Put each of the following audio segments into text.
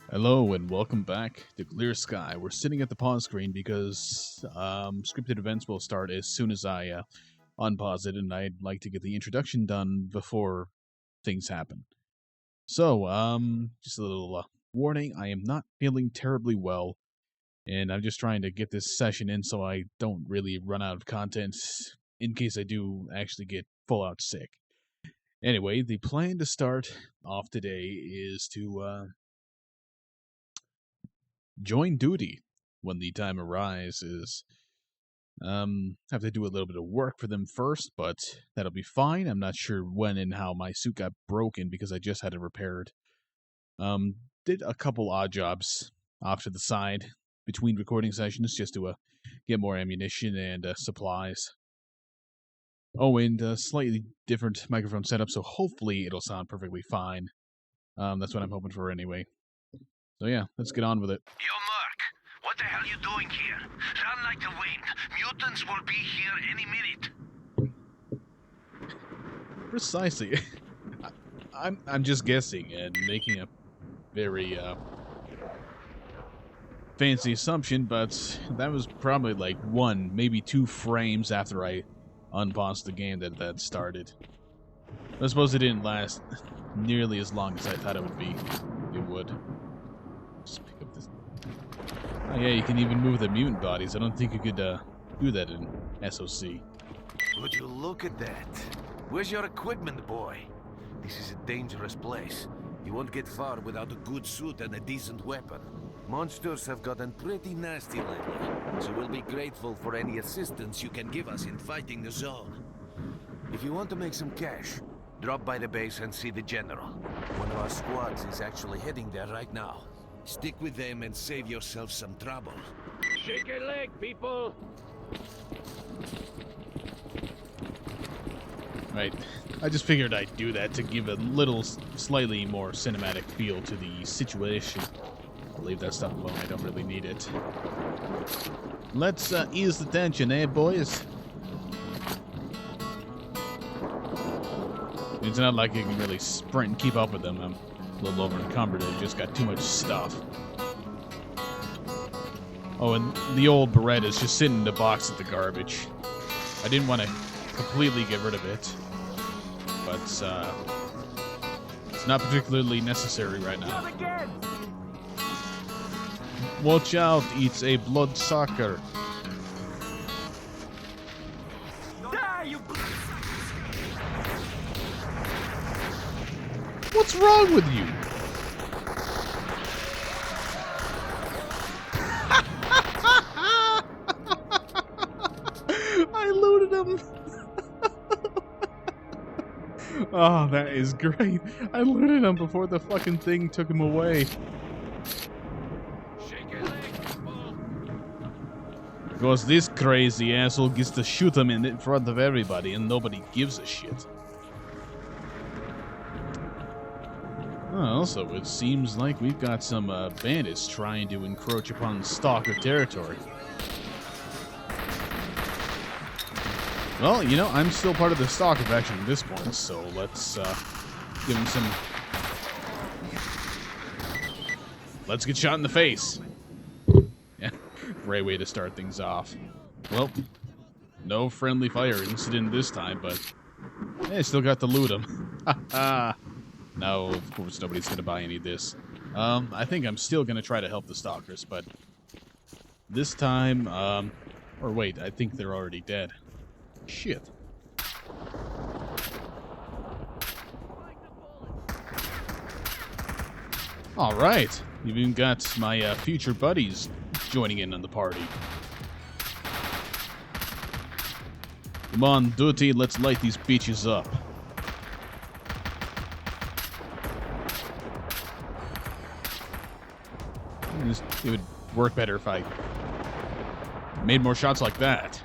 Hello and welcome back to Clear Sky. We're sitting at the pause screen because scripted events will start as soon as I unpause it, and I'd like to get the introduction done before things happen. So, just a little warning, I am not feeling terribly well, and I'm just trying to get this session in so I don't really run out of content in case I do actually get full out sick. Anyway, the plan to start off today is to join duty when the time arises. Have to do a little bit of work for them first, but that'll be fine. I'm not sure when and how my suit got broken because I just had it repaired. Did a couple odd jobs off to the side between recording sessions just to get more ammunition and supplies. Oh, and a slightly different microphone setup, so hopefully it'll sound perfectly fine. That's what I'm hoping for anyway. So yeah, let's get on with it. Yo, Mark, what the hell you doing here? Run like the wind. Mutants will be here any minute. Precisely. I'm just guessing and making a very fancy assumption, but that was probably like 1, maybe 2 frames after I unpaused the game that started. I suppose it didn't last nearly as long as I thought it would be. It would. Just pick up this. Oh yeah, you can even move the mutant bodies. I don't think you could do that in SOC. Would you look at that? Where's your equipment, boy? This is a dangerous place. You won't get far without a good suit and a decent weapon. Monsters have gotten pretty nasty lately, so we'll be grateful for any assistance you can give us in fighting the zone. If you want to make some cash, drop by the base and see the general. One of our squads is actually heading there right now. Stick with them and save yourself some trouble. Shake a leg, people! Right. I just figured I'd do that to give a little slightly more cinematic feel to the situation. I'll leave that stuff alone. I don't really need it. Let's ease the tension, eh, boys? It's not like you can really sprint and keep up with them. I'm a little over encumbered. I've just got too much stuff. Oh, and the old Beretta's just sitting in the box at the garbage. I didn't want to completely get rid of it, but it's not particularly necessary right now. Watch out, it's a bloodsucker. What's wrong with you? I looted him. Oh, that is great. I looted him before the fucking thing took him away. Because this crazy asshole gets to shoot him in front of everybody and nobody gives a shit. Also, it seems like we've got some bandits trying to encroach upon S.T.A.L.K.E.R territory. Well, you know, I'm still part of the S.T.A.L.K.E.R faction at this point, so let's give him some... Let's get shot in the face. Yeah, great way to start things off. Well, no friendly fire incident this time, but I still got to loot him. Haha. No, of course nobody's going to buy any of this. I think I'm still going to try to help the stalkers, but this time, or wait, I think they're already dead. Shit. Alright, you've even got my future buddies joining in on the party. Come on, duty, let's light these beaches up. It would work better if I made more shots like that.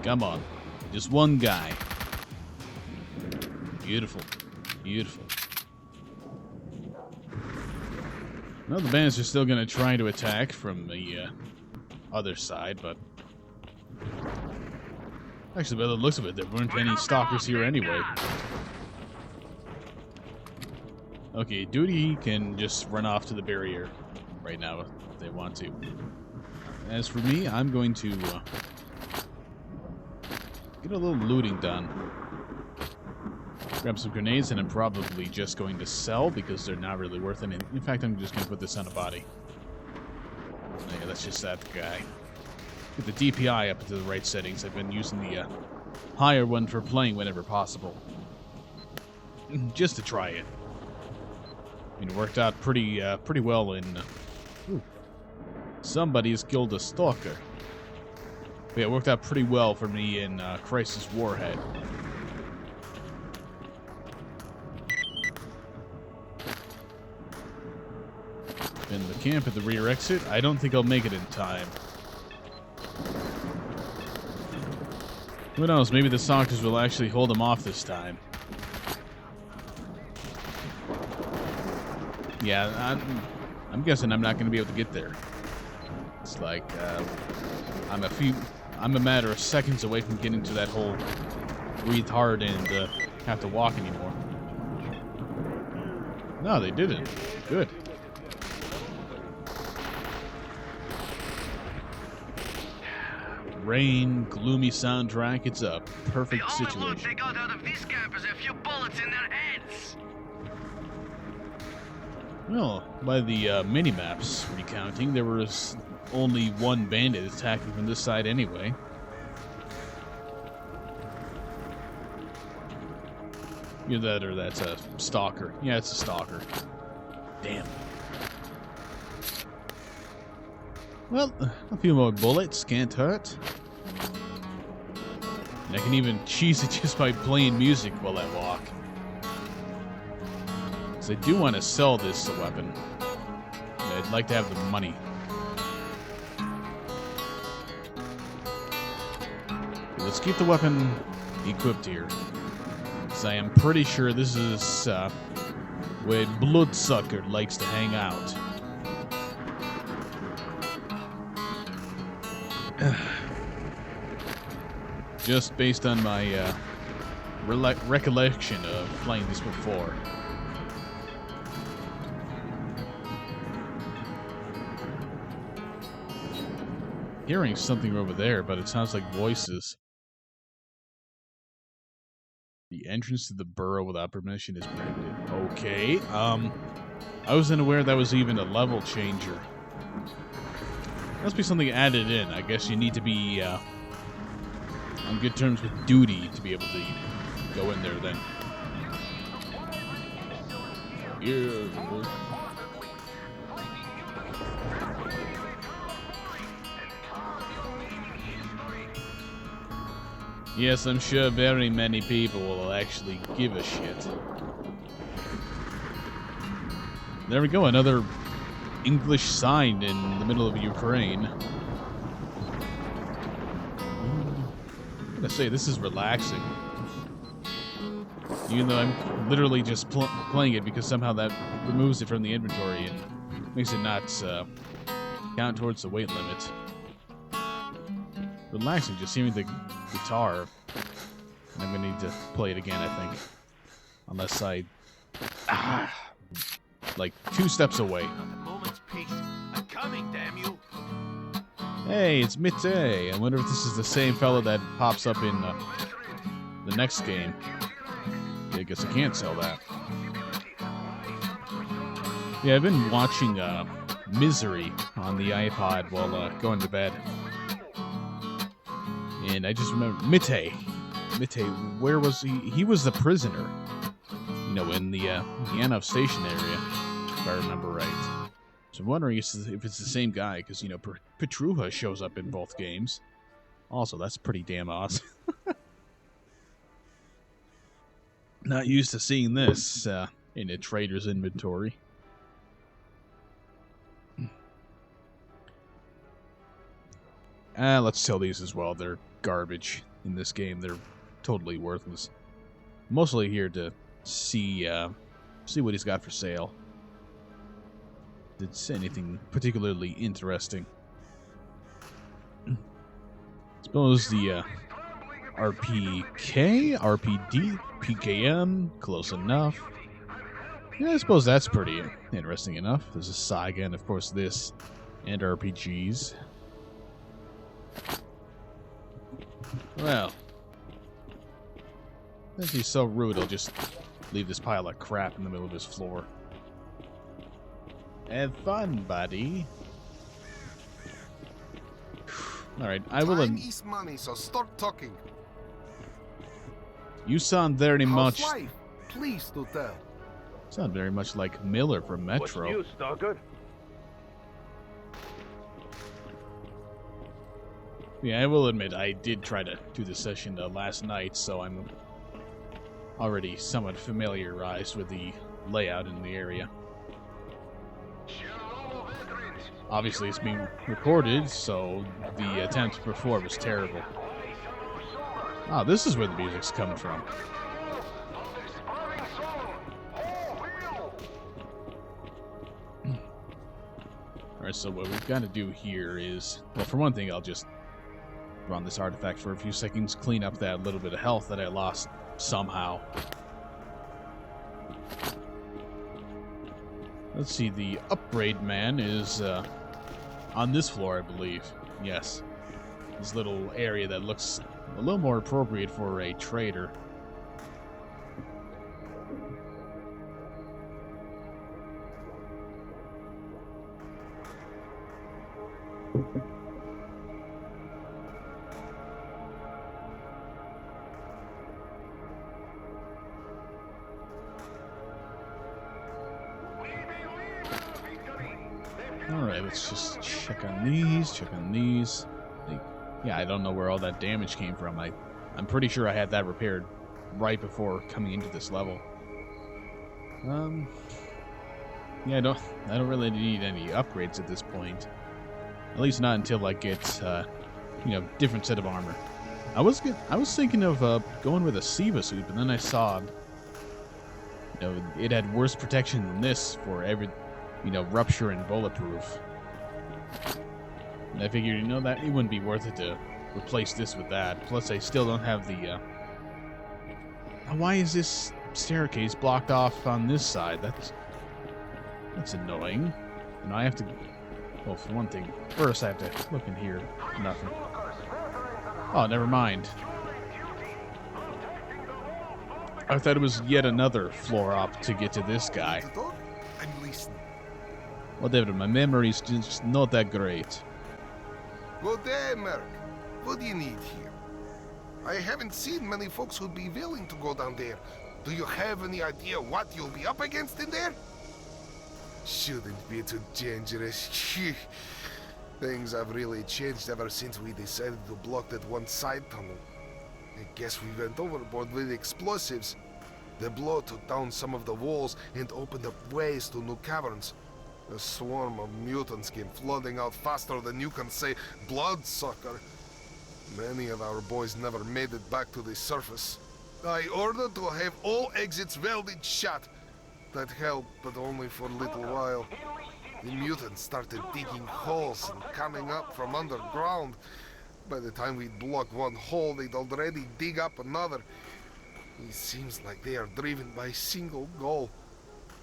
Come on. Just one guy. Beautiful. Beautiful. Well, the bandits are still going to try to attack from the other side, but Actually, by the looks of it, there weren't any stalkers here anyway. Okay, Duty can just run off to the barrier right now if they want to. As for me, I'm going to get a little looting done. Grab some grenades, and I'm probably just going to sell because they're not really worth anything. In fact, I'm just going to put this on a body. Yeah, that's just that guy. Get the DPI up into the right settings. I've been using the higher one for playing whenever possible. Just to try it. I mean, it worked out pretty well in... Somebody's killed a stalker. But yeah, it worked out pretty well for me in Crisis Warhead. In the camp at the rear exit. I don't think I'll make it in time. Who knows? Maybe the stalkers will actually hold them off this time. Yeah, I'm guessing I'm not going to be able to get there. It's like I'm a matter of seconds away from getting to that hole. Breathe hard and have to walk anymore. No, they didn't. Good. Rain, gloomy soundtrack. It's a perfect situation. The only loot they got out of this camp is a few bullets in their heads. Well, by the mini-maps recounting, there was only one bandit attacking from this side anyway. Either that or that's a stalker. Yeah, it's a stalker. Damn. Well, a few more bullets can't hurt. And I can even cheese it just by playing music while I walk. Because I do want to sell this weapon. And I'd like to have the money. Okay, let's keep the weapon equipped here. Because I am pretty sure this is where Bloodsucker likes to hang out. Just based on my recollection of playing this before. Hearing something over there, but it sounds like voices. The entrance to the burrow without permission is prohibited. Okay, I wasn't aware that was even a level changer. Must be something added in. I guess you need to be on good terms with Duty to be able to go in there then. Yeah. Yes, I'm sure very many people will actually give a shit. There we go, another English sign in the middle of Ukraine. I'm gonna say, this is relaxing. Even though I'm literally just playing it because somehow that removes it from the inventory and makes it not count towards the weight limit. Relaxing, just hearing the guitar. And I'm gonna need to play it again, I think. Unless I... like 2 steps away. I'm coming, damn you. Hey, it's Mitte. I wonder if this is the same fella that pops up in the next game. Yeah, I guess I can't sell that. Yeah, I've been watching Misery on the iPod while going to bed. And I just remember Mitte. Mitte, where was he? He was the prisoner. You know, in the Yanov Station area, if I remember right. So I'm wondering if it's the same guy, because, you know, Petruha shows up in both games. Also, that's pretty damn awesome. Not used to seeing this in a trader's inventory. Let's sell these as well. They're garbage in this game. They're totally worthless. Mostly here to see what he's got for sale. Didn't say anything particularly interesting. Suppose the RPK, RPD, PKM, close enough. Yeah, I suppose that's pretty interesting enough. There's a Saga, and of course this, and RPGs. Well, since he's so rude, I'll just leave this pile of crap in the middle of his floor. Have fun, buddy. Alright, I will... Time is money, so start talking. You sound very How's much... life? Please do tell. Sound very much like Miller from Metro. What's new, Stalker? Yeah, I will admit, I did try to do the session last night, so I'm already somewhat familiarized with the layout in the area. Obviously, it's being recorded, so the attempt before was terrible. Ah, this is where the music's coming from. Alright, so what we've got to do here is... Well, for one thing, I'll just run this artifact for a few seconds, clean up that little bit of health that I lost somehow. Let's see, the upgrade man is on this floor, I believe. Yes. This little area that looks a little more appropriate for a trader. Alright, let's just check on these, Yeah, I don't know where all that damage came from. I'm pretty sure I had that repaired right before coming into this level. Yeah, I don't really need any upgrades at this point. At least not until I get, different set of armor. I was thinking of going with a Siva suit, but then I saw, it had worse protection than this for every, rupture and bulletproof. And I figured, that it wouldn't be worth it to replace this with that. Plus, I still don't have the. Now, why is this staircase blocked off on this side? That's annoying. And I have to. Well, for one thing, first I have to look in here. Nothing. Oh, never mind. I thought it was yet another floor up to get to this guy. I'm listening. Whatever, my memory's just not that great. Good day, Merc. What do you need here? I haven't seen many folks who'd be willing to go down there. Do you have any idea what you'll be up against in there? Shouldn't be too dangerous. Things have really changed ever since we decided to block that one side tunnel. I guess we went overboard with explosives. The blow took down some of the walls and opened up ways to new caverns. A swarm of mutants came flooding out faster than you can say bloodsucker. Many of our boys never made it back to the surface. I ordered to have all exits welded shut. That helped, but only for a little while. The mutants started digging holes and coming up from underground. By the time we'd block one hole, they'd already dig up another. It seems like they are driven by a single goal.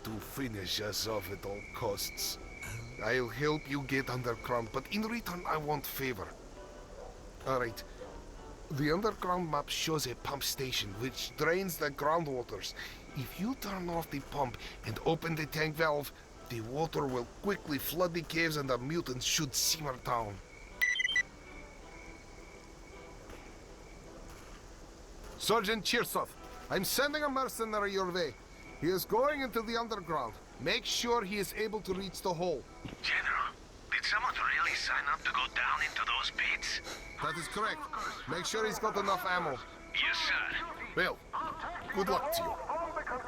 To finish us off at all costs. I'll help you get underground, but in return I want favor. Alright. The underground map shows a pump station which drains the groundwaters. If you turn off the pump and open the tank valve, the water will quickly flood the caves and the mutants should simmer down. Sergeant Chirsov, I'm sending a mercenary your way. He is going into the underground. Make sure he is able to reach the hole. General, did someone really sign up to go down into those pits? That is correct. Make sure he's got enough ammo. Yes, sir. Well, good luck to you.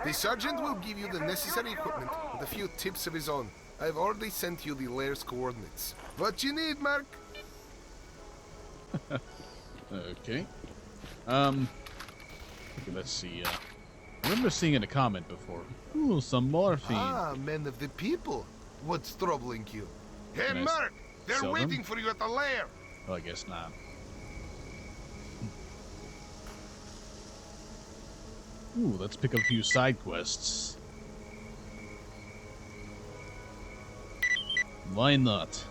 The sergeant will give you the necessary equipment with a few tips of his own. I've already sent you the lair's coordinates. What you need, Mark? Okay. Okay, let's see. I remember seeing in a comment before. Ooh, some morphine. Ah, men of the people. What's troubling you? Hey, Can I Mark! They're sell them? waiting for you at the lair! Oh, I guess not. Ooh, let's pick up a few side quests. Why not?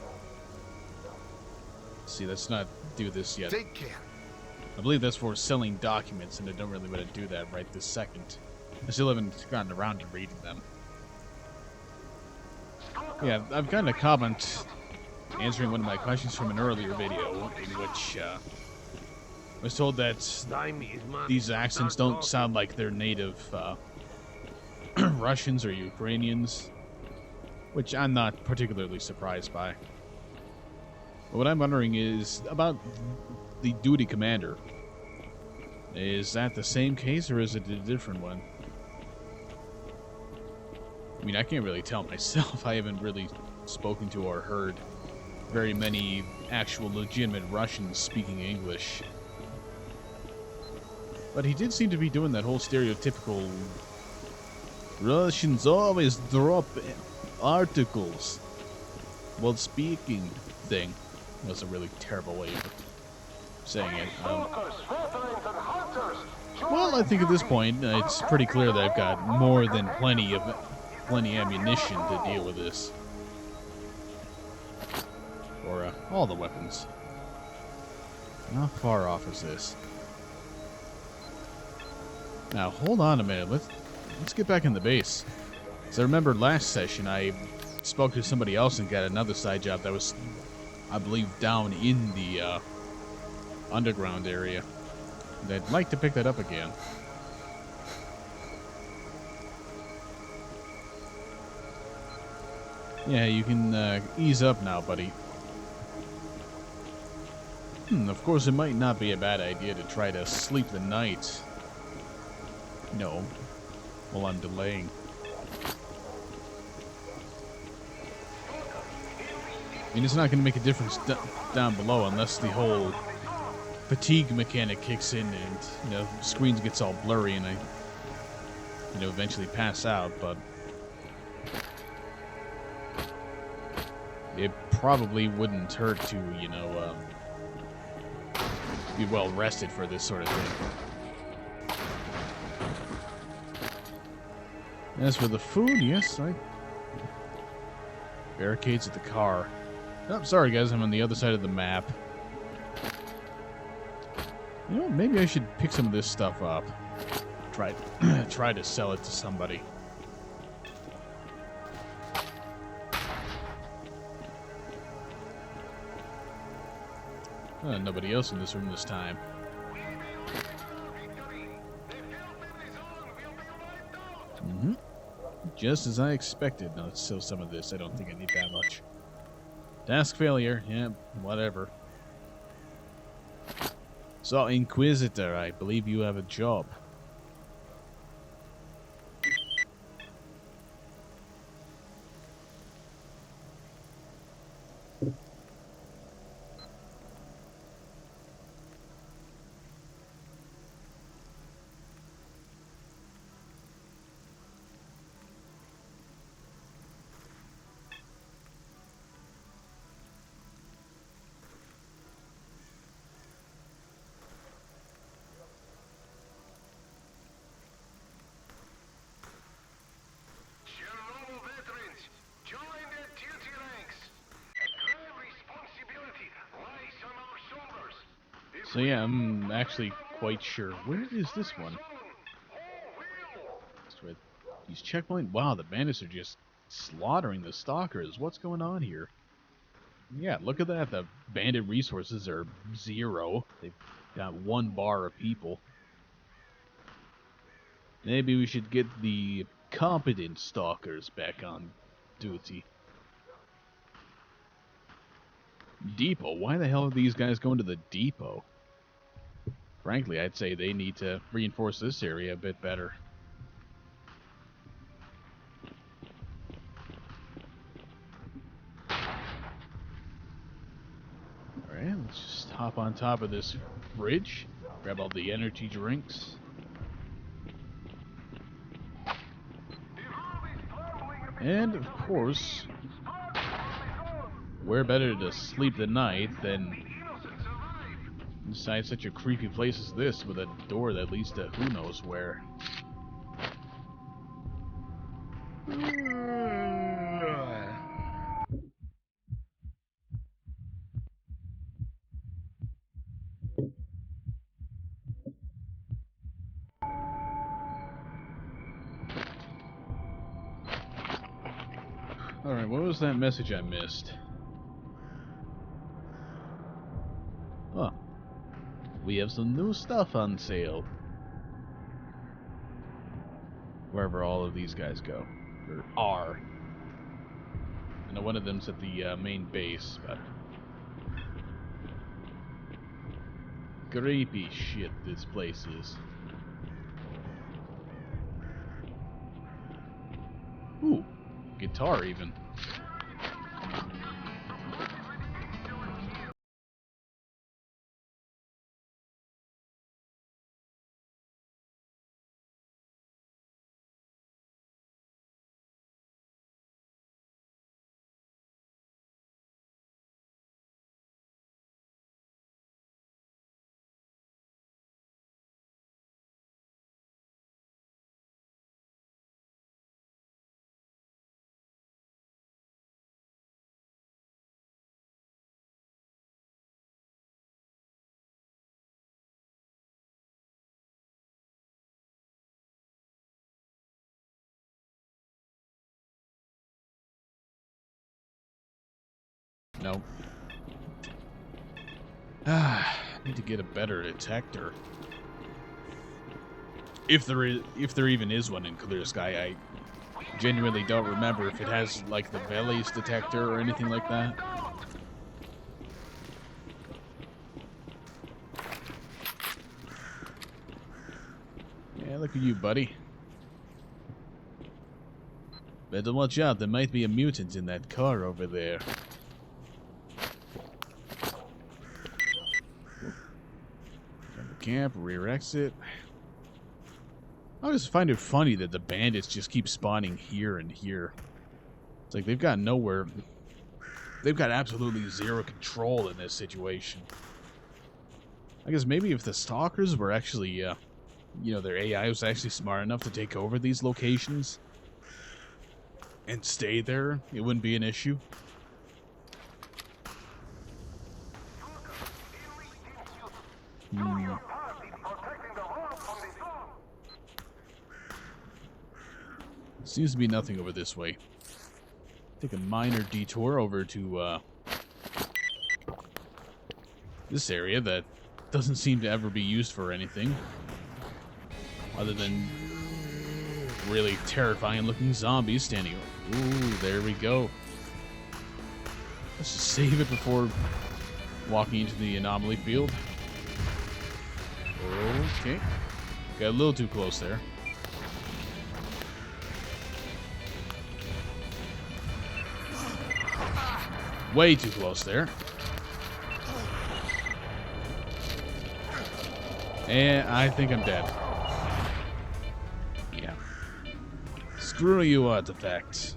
See, let's not do this yet. Take care. I believe that's for selling documents, and I don't really want to do that right this second. I still haven't gotten around to reading them. Yeah, I've gotten a comment answering one of my questions from an earlier video in which I was told that these accents don't sound like they're native Russians or Ukrainians, which I'm not particularly surprised by. But what I'm wondering is about the duty commander. Is that the same case, or is it a different one? I mean, I can't really tell myself. I haven't really spoken to or heard very many actual legitimate Russians speaking English. But he did seem to be doing that whole stereotypical Russians always drop articles while speaking thing. That's a really terrible way of saying it. Well, I think at this point it's pretty clear that I've got more than plenty ammunition to deal with this. Or all the weapons. How far off is this? Now, hold on a minute. Let's get back in the base. So I remember last session I spoke to somebody else and got another side job that was, I believe, down in the underground area. And I'd like to pick that up again. Yeah, you can ease up now, buddy. Of course, it might not be a bad idea to try to sleep the night. No, while I'm delaying. I mean, it's not going to make a difference down below unless the whole fatigue mechanic kicks in and, you know, screens gets all blurry and I, you know, eventually pass out, but it probably wouldn't hurt to, you know, be well rested for this sort of thing. As for the food, yes, barricades at the car. Oh, sorry guys, I'm on the other side of the map. You know, maybe I should pick some of this stuff up. Try to sell it to somebody. Nobody else in this room this time. Just as I expected. Now let's sell some of this. I don't think I need that much. Task failure. Yeah, whatever. So, Inquisitor, I believe you have a job. So yeah, I'm actually quite sure. Where is this one? These checkpoint. Wow, the bandits are just slaughtering the stalkers. What's going on here? Yeah, look at that. The bandit resources are 0. They've got 1 bar of people. Maybe we should get the competent stalkers back on duty. Depot? Why the hell are these guys going to the depot? Frankly, I'd say they need to reinforce this area a bit better. Alright, let's just hop on top of this bridge. Grab all the energy drinks. And, of course, where better to sleep the night than inside such a creepy place as this with a door that leads to who knows where. Alright, what was that message I missed? Huh. We have some new stuff on sale. Wherever all of these guys go. Or are. I know one of them's at the main base, but... creepy shit this place is. Ooh, guitar even. Nope. Need to get a better detector. If there even is one in Clear Sky, I genuinely don't remember if it has like the Veli's detector or anything like that. Yeah, look at you, buddy. Better watch out, there might be a mutant in that car over there. Camp, rear exit. I always find it funny that the bandits just keep spawning here and here. It's like they've got nowhere. They've got absolutely zero control in this situation. I guess maybe if the stalkers were actually, you know, their AI was actually smart enough to take over these locations and stay there, it wouldn't be an issue. Seems to be nothing over this way. Take a minor detour over to this area that doesn't seem to ever be used for anything other than really terrifying looking zombies standing. Ooh, there we go. Let's just save it before walking into the anomaly field. Okay. Got a little too close there. Way too close there. And I think I'm dead. Yeah. Screw you, artifacts.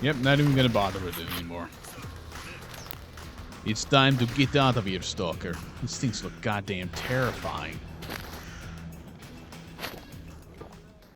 Yep, not even gonna bother with it anymore. It's time to get out of here, Stalker. These things look goddamn terrifying.